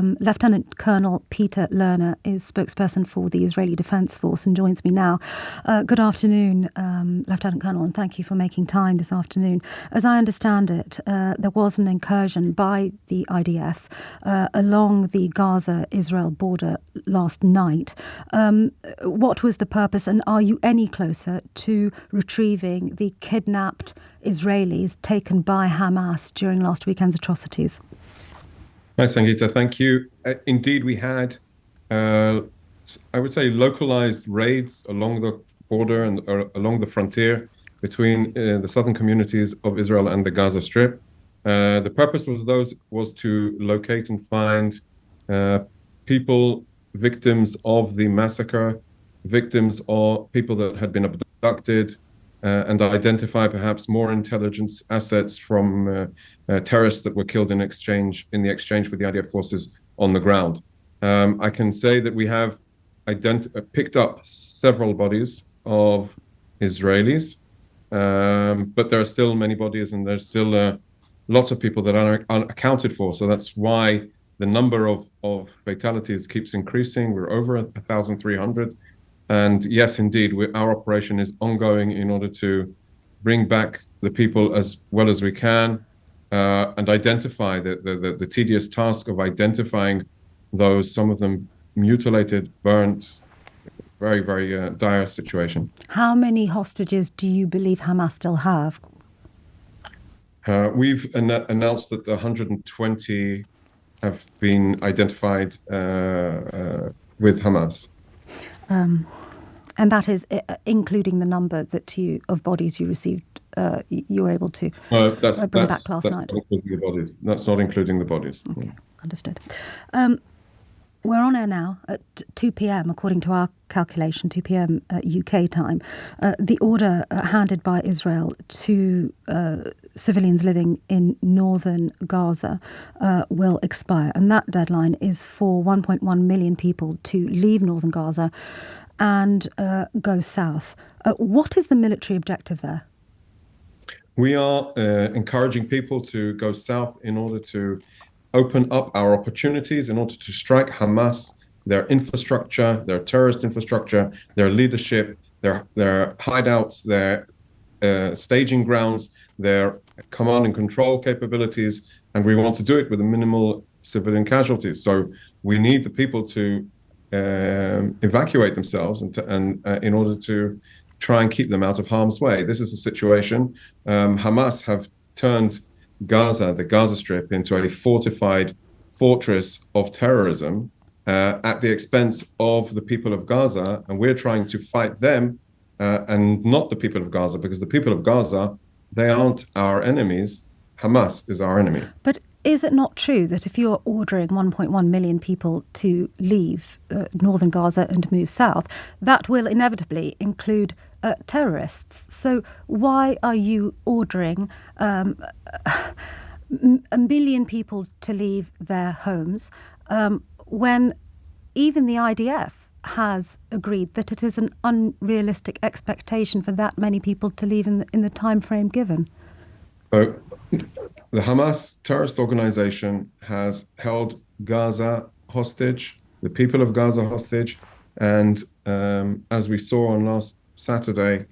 Lieutenant Colonel Peter Lerner is spokesperson for the Israeli Defense Force and joins me now. Good afternoon, Lieutenant Colonel, and thank you for making time this afternoon. As I understand it, there was an incursion by the IDF along the Gaza-Israel border last night. What was the purpose, and are you any closer to retrieving the kidnapped Israelis taken by Hamas during last weekend's atrocities? Hi, Sangita. Thank you. Indeed, we had, I would say, localized raids along the border and along the frontier between the southern communities of Israel and the Gaza Strip. The purpose was to locate and find people, victims of the massacre, victims or people that had been abducted, and identify perhaps more intelligence assets from terrorists that were killed in the exchange with the IDF forces on the ground. I can say that we have picked up several bodies of Israelis, but there are still many bodies, and there's still lots of people that are unaccounted for. So that's why the number of fatalities keeps increasing. We're over 1,300. And yes, indeed, our operation is ongoing in order to bring back the people as well as we can, and identify the tedious task of identifying those, some of them mutilated, burnt, very, very dire situation. How many hostages do you believe Hamas still have? We've announced that the 120 have been identified with Hamas. And that is including the number of bodies you received, you were able to bring back last night. That's not including the bodies. Okay, understood. We're on air now at 2 p.m, according to our calculation, 2 p.m. UK time. The order handed by Israel to civilians living in northern Gaza will expire. And that deadline is for 1.1 million people to leave northern Gaza and go south. What is the military objective there? We are encouraging people to go south in order to open up our opportunities, in order to strike Hamas, their infrastructure, their terrorist infrastructure, their leadership, their hideouts, their staging grounds, their command and control capabilities, and we want to do it with a minimal civilian casualties. So we need the people to evacuate themselves and in order to try and keep them out of harm's way. This is a situation. Hamas have turned Gaza, the Gaza Strip, into a fortified fortress of terrorism at the expense of the people of Gaza, and we're trying to fight them and not the people of Gaza, because the people of Gaza, they aren't our enemies. Hamas is our enemy. But is it not true that if you're ordering 1.1 million people to leave northern Gaza and move south, that will inevitably include terrorists? So why are you ordering a million people to leave their homes when even the IDF has agreed that it is an unrealistic expectation for that many people to leave in the time frame given? The Hamas terrorist organization has held Gaza hostage, the people of Gaza hostage, and as we saw on last Saturday,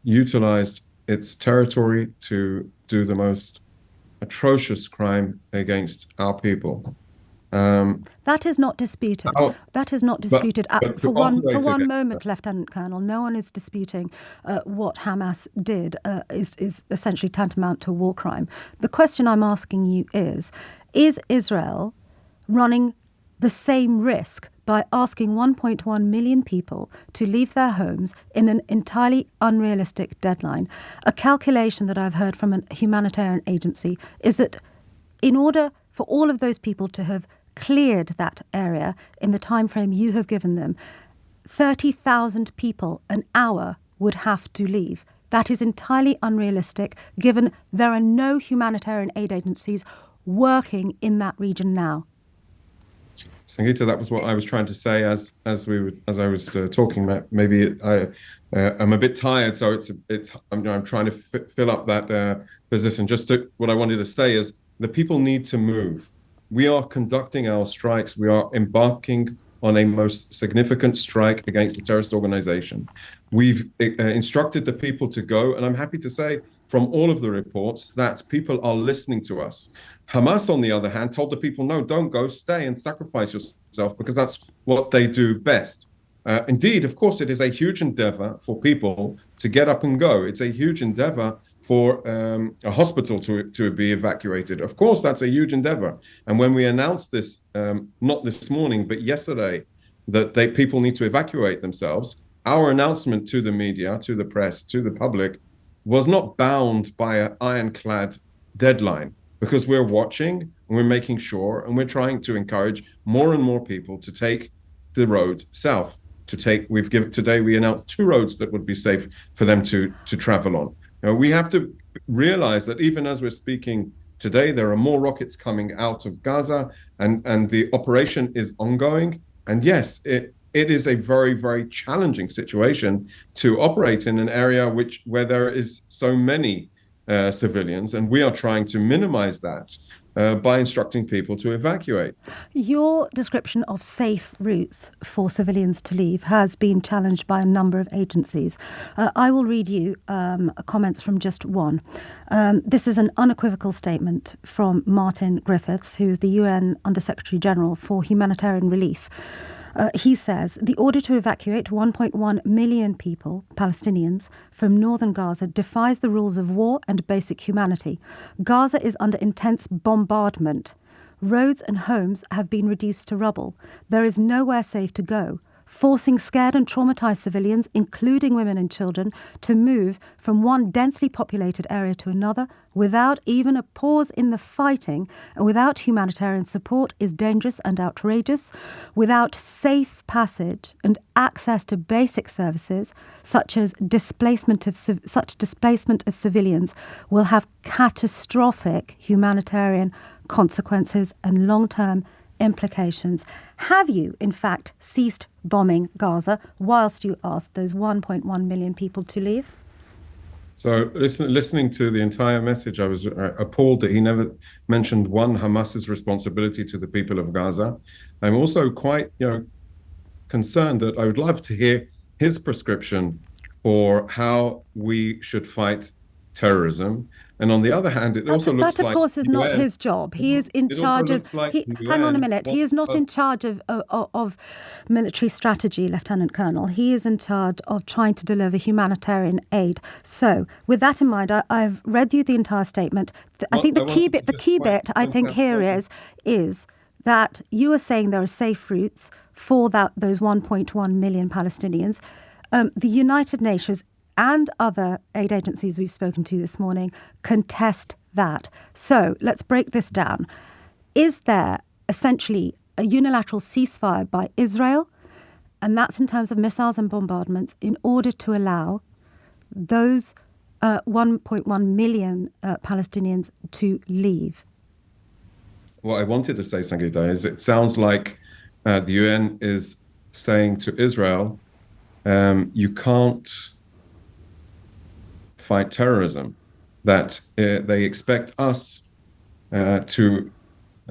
utilized its territory to do the most atrocious crime against our people. That is not disputed. That is not disputed. For one moment, Lieutenant Colonel, no one is disputing what Hamas did is essentially tantamount to a war crime. The question I'm asking you is Israel running the same risk by asking 1.1 million people to leave their homes in an entirely unrealistic deadline? A calculation that I've heard from a humanitarian agency is that in order for all of those people to have cleared that area in the time frame you have given them, 30,000 people an hour would have to leave. That is entirely unrealistic, given there are no humanitarian aid agencies working in that region now. Sangita, that was what I was trying to say as I was talking about. Maybe I'm a bit tired, so I'm trying to fill up that position. What I wanted to say is the people need to move. we are conducting our strikes. We are embarking on a most significant strike against a terrorist organization. We've instructed the people to go, and I'm happy to say from all of the reports that people are listening to us. Hamas, on the other hand, told the people, no, don't go, stay and sacrifice yourself, because that's what they do best. Indeed, of course, it is a huge endeavor for people to get up and go. It's a huge endeavor for a hospital to be evacuated. Of course, that's a huge endeavor. And when we announced this, not this morning, but yesterday, that people need to evacuate themselves, our announcement to the media, to the press, to the public, was not bound by an ironclad deadline, because we're watching and we're making sure, and we're trying to encourage more and more people to take the road south. Today we announced 2 roads that would be safe for them to travel on. Now, we have to realize that even as we're speaking today, there are more rockets coming out of Gaza, and the operation is ongoing. And yes, it is a very, very challenging situation to operate in an area where there is so many civilians, and we are trying to minimize that by instructing people to evacuate. Your description of safe routes for civilians to leave has been challenged by a number of agencies. I will read you comments from just one. This is an unequivocal statement from Martin Griffiths, who is the UN Under-Secretary General for Humanitarian Relief. He says, the order to evacuate 1.1 million people, Palestinians, from northern Gaza defies the rules of war and basic humanity. Gaza is under intense bombardment. Roads and homes have been reduced to rubble. There is nowhere safe to go. Forcing scared and traumatized civilians, including women and children, to move from one densely populated area to another without even a pause in the fighting and without humanitarian support is dangerous and outrageous. Without safe passage and access to basic services, such displacement of civilians will have catastrophic humanitarian consequences and long-term implications. Have you, in fact, ceased bombing Gaza whilst you asked those 1.1 million people to leave? So listening to the entire message, I was appalled that he never mentioned Hamas's responsibility to the people of Gaza. I'm also quite concerned that I would love to hear his prescription for how we should fight terrorism. And on the other hand, it also looks like... That, of course, is not his job. He is in charge of... Hang on a minute. He is not in charge of military strategy, Lieutenant Colonel. He is in charge of trying to deliver humanitarian aid. So, with that in mind, I've read you the entire statement. I think the key bit, I think, here is that you are saying there are safe routes for those 1.1 million Palestinians. The United Nations and other aid agencies we've spoken to this morning contest that. So let's break this down. Is there essentially a unilateral ceasefire by Israel, and that's in terms of missiles and bombardments, in order to allow those 1.1 million Palestinians to leave? What I wanted to say, Sangita, is it sounds like the UN is saying to Israel, you can't fight terrorism, that they expect us to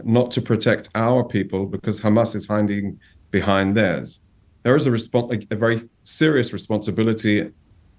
not to protect our people because Hamas is hiding behind theirs. There is a very serious responsibility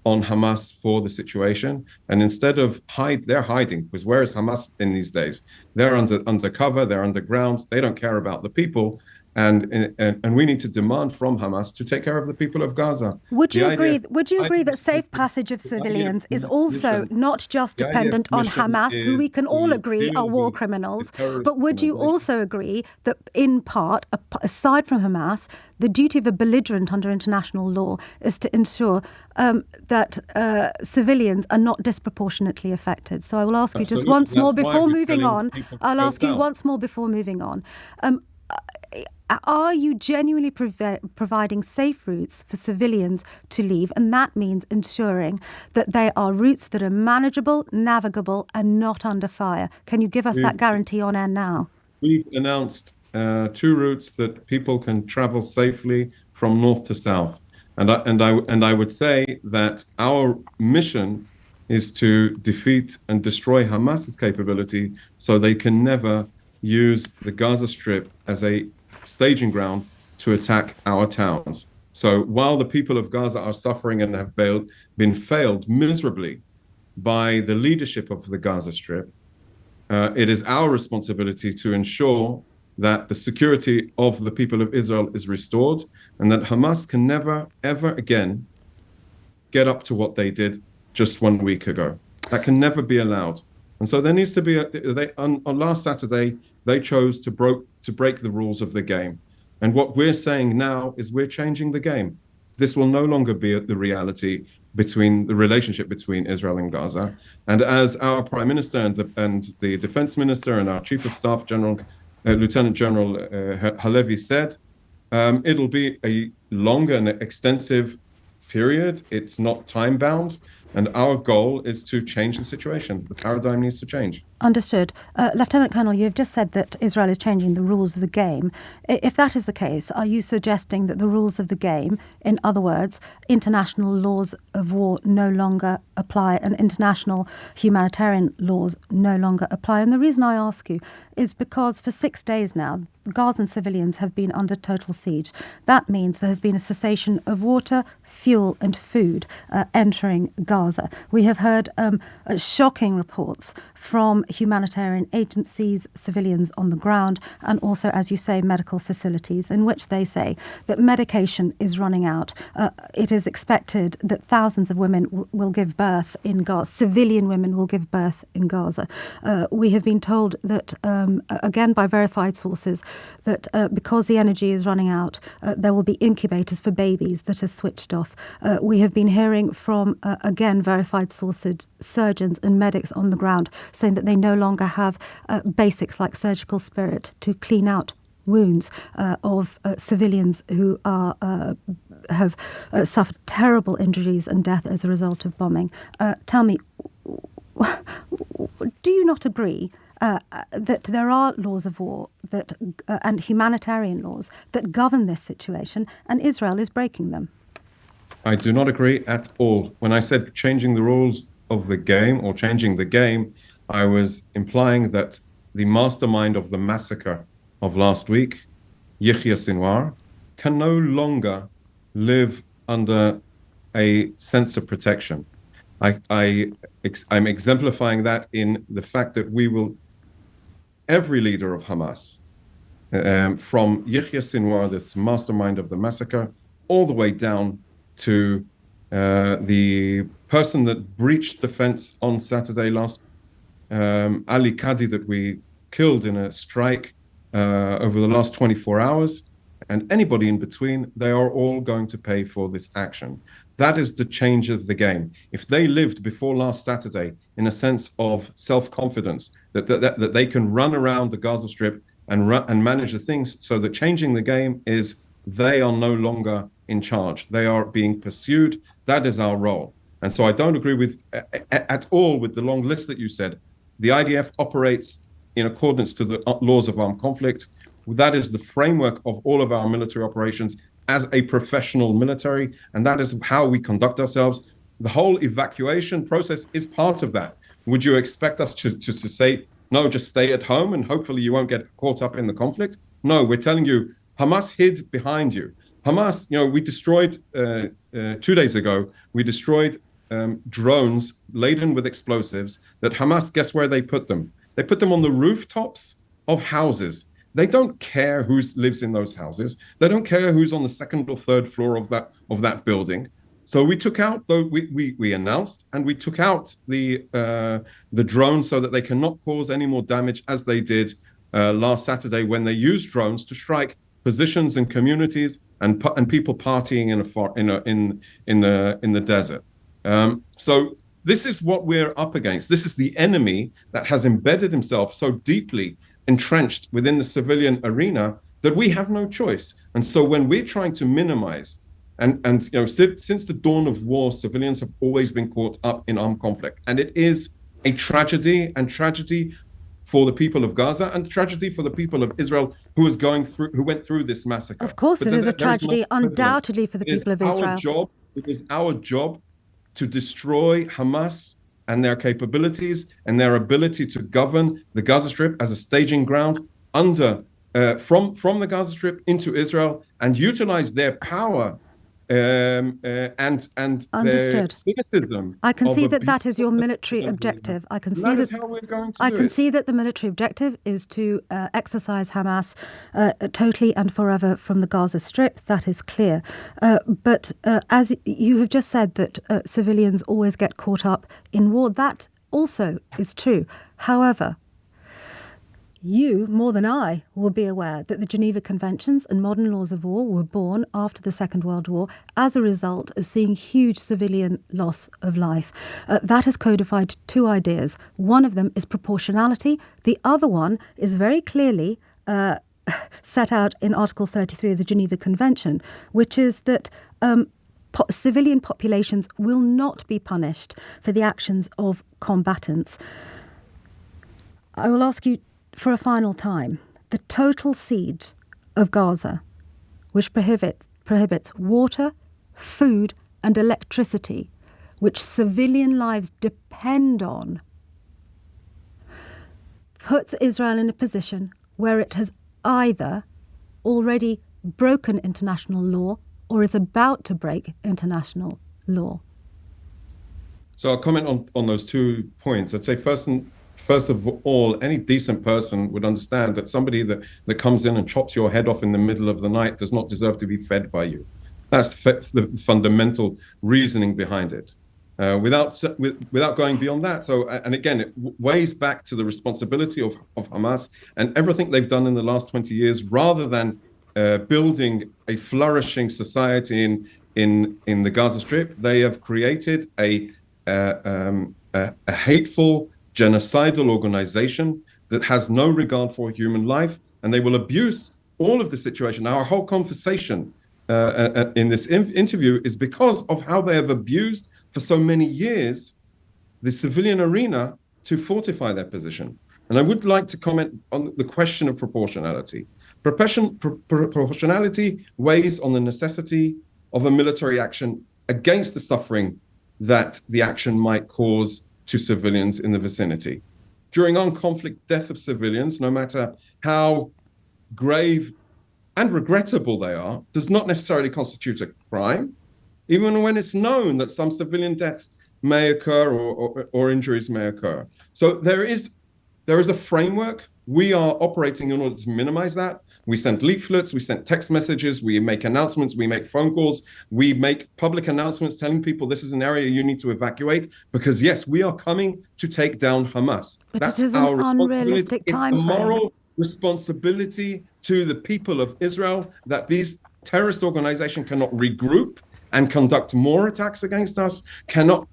on Hamas for the situation, and instead of they're hiding, because where is Hamas in these days? They're undercover, they're underground, they don't care about the people. And we need to demand from Hamas to take care of the people of Gaza. Would you agree that safe passage of civilians is also not just dependent on Hamas, who we can all agree are war criminals, but would you also agree that in part, aside from Hamas, the duty of a belligerent under international law is to ensure that civilians are not disproportionately affected? So I will ask you just once more before moving on. Are you genuinely providing safe routes for civilians to leave? And that means ensuring that they are routes that are manageable, navigable, and not under fire. Can you give us that guarantee on air now? We've announced 2 routes that people can travel safely from north to south. And I would say that our mission is to defeat and destroy Hamas's capability so they can never use the Gaza Strip as a staging ground to attack our towns. So while the people of Gaza are suffering and have been failed miserably by the leadership of the Gaza Strip, it is our responsibility to ensure that the security of the people of Israel is restored and that Hamas can never, ever again get up to what they did just 1 week ago. That can never be allowed. And so there needs to be on last Saturday, they chose to break the rules of the game. And what we're saying now is we're changing the game. This will no longer be the reality between the relationship between Israel and Gaza. And as our Prime Minister and the Defense Minister and our Chief of Staff General, Lieutenant General Halevi said, it'll be a long and extensive period. It's not time bound. And our goal is to change the situation. The paradigm needs to change. Understood. Lieutenant Colonel, you've just said that Israel is changing the rules of the game. If that is the case, are you suggesting that the rules of the game, in other words, international laws of war no longer apply and international humanitarian laws no longer apply? And the reason I ask you is because for 6 days now, Gazan civilians have been under total siege. That means there has been a cessation of water, fuel and food entering Gaza. We have heard shocking reports from humanitarian agencies, civilians on the ground, and also, as you say, medical facilities, in which they say that medication is running out. It is expected that thousands of women will give birth in Gaza, civilian women will give birth in Gaza. We have been told that, again by verified sources, that because the energy is running out, there will be incubators for babies that are switched off. We have been hearing from, again, verified sources, surgeons and medics on the ground saying that they no longer have basics like surgical spirit to clean out wounds of civilians who have suffered terrible injuries and death as a result of bombing. Tell me, do you not agree that there are laws of war and humanitarian laws that govern this situation, and Israel is breaking them? I do not agree at all. When I said changing the rules of the game or changing the game, I was implying that the mastermind of the massacre of last week, Yahya Sinwar, can no longer live under a sense of protection. I'm exemplifying that in the fact that every leader of Hamas, from Yahya Sinwar, this mastermind of the massacre, all the way down to the person that breached the fence on Saturday last, Ali Kadi, that we killed in a strike over the last 24 hours, and anybody in between, they are all going to pay for this action. That is the change of the game. If they lived before last Saturday in a sense of self-confidence, that they can run around the Gaza Strip and manage the things, so that changing the game is they are no longer in charge. They are being pursued. That is our role. And so I don't agree with at all with the long list that you said. The IDF operates in accordance to the laws of armed conflict. That is the framework of all of our military operations as a professional military, and that is how we conduct ourselves. The whole evacuation process is part of that. Would you expect us to say, no, just stay at home and hopefully you won't get caught up in the conflict? No, we're telling you, Hamas hid behind you. Hamas, we destroyed, 2 days ago, we destroyed drones laden with explosives that Hamas, guess where they put them? They put them on the rooftops of houses. They don't care who lives in those houses. They don't care who's on the second or third floor of that building. So we took out, we announced, and we took out the drones so that they cannot cause any more damage, as they did last Saturday when they used drones to strike positions and communities and people partying in the desert. So this is what we're up against. This is the enemy that has embedded himself so deeply entrenched within the civilian arena that we have no choice. And so when we're trying to minimize, and since the dawn of war, civilians have always been caught up in armed conflict, and it is a tragedy for the people of Gaza and tragedy for the people of Israel who went through this massacre. Of course, it is a tragedy, undoubtedly, for the people of Israel. It is our job to destroy Hamas and their capabilities and their ability to govern the Gaza Strip as a staging ground from the Gaza Strip into Israel and utilize their power and Understood. their cynicism. I can see that is your military objective. I can see that is how we're going to do it. I can see that the military objective is to exercise Hamas totally and forever from the Gaza Strip. That is clear. But as you have just said that civilians always get caught up in war, that also is true. However, you, more than I, will be aware that the Geneva Conventions and modern laws of war were born after the Second World War as a result of seeing huge civilian loss of life. That has codified two ideas. One of them is proportionality. The other one is very clearly set out in Article 33 of the Geneva Convention, which is that civilian populations will not be punished for the actions of combatants. I will ask you for a final time, the total siege of Gaza, which prohibits water, food and electricity, which civilian lives depend on, puts Israel in a position where it has either already broken international law or is about to break international law. So I'll comment on those 2 points. I'd say first of all, any decent person would understand that somebody that comes in and chops your head off in the middle of the night does not deserve to be fed by you. That's the fundamental reasoning behind it. Without going beyond that. So, and again, it weighs back to the responsibility of Hamas and everything they've done in the last 20 years, rather than building a flourishing society in the Gaza Strip. They have created a hateful, genocidal organization that has no regard for human life, and they will abuse all of the situation. Our whole conversation in this interview is because of how they have abused for so many years the civilian arena to fortify their position. And I would like to comment on the question of proportionality. Proportionality weighs on the necessity of a military action against the suffering that the action might cause to civilians in the vicinity. During on-conflict death of civilians, no matter how grave and regrettable they are, does not necessarily constitute a crime, even when it's known that some civilian deaths may occur or injuries may occur. So there is a framework. We are operating in order to minimize that. We send leaflets, we send text messages, we make announcements, we make phone calls, we make public announcements telling people this is an area you need to evacuate, because yes, we are coming to take down Hamas. But that's it is our an unrealistic time frame. It's a moral frame. responsibility to the people of Israel that these terrorist organizations cannot regroup and conduct more attacks against us, cannot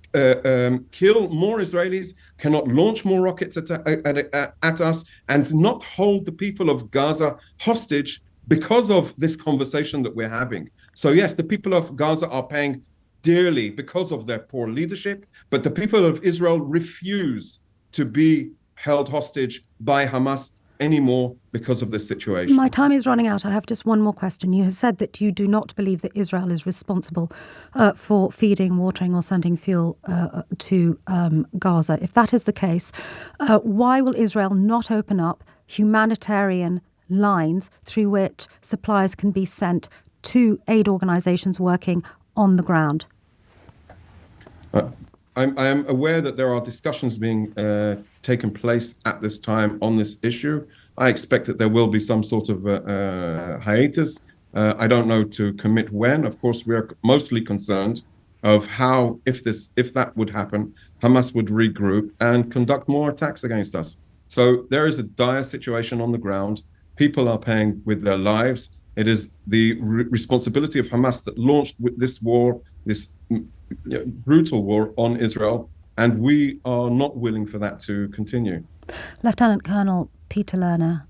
kill more Israelis, cannot launch more rockets at us, and not hold the people of Gaza hostage because of this conversation that we're having. So yes, the people of Gaza are paying dearly because of their poor leadership, but the people of Israel refuse to be held hostage by Hamas anymore because of this situation. My time is running out. I have just one more question. You have said that you do not believe that Israel is responsible for feeding, watering or sending fuel to Gaza. If that is the case, why will Israel not open up humanitarian lines through which supplies can be sent to aid organizations working on the ground? I am aware that there are discussions being taken place at this time on this issue. I expect that there will be some sort of hiatus. I don't know to commit when. Of course, we are mostly concerned of how, if that would happen, Hamas would regroup and conduct more attacks against us. So there is a dire situation on the ground. People are paying with their lives. It is the responsibility of Hamas that launched this war, this brutal war on Israel, and we are not willing for that to continue. Lieutenant Colonel Peter Lerner,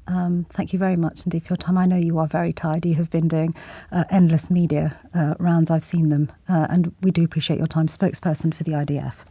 thank you very much indeed for your time. I know you are very tired. You have been doing endless media rounds. I've seen them, and we do appreciate your time. Spokesperson for the IDF.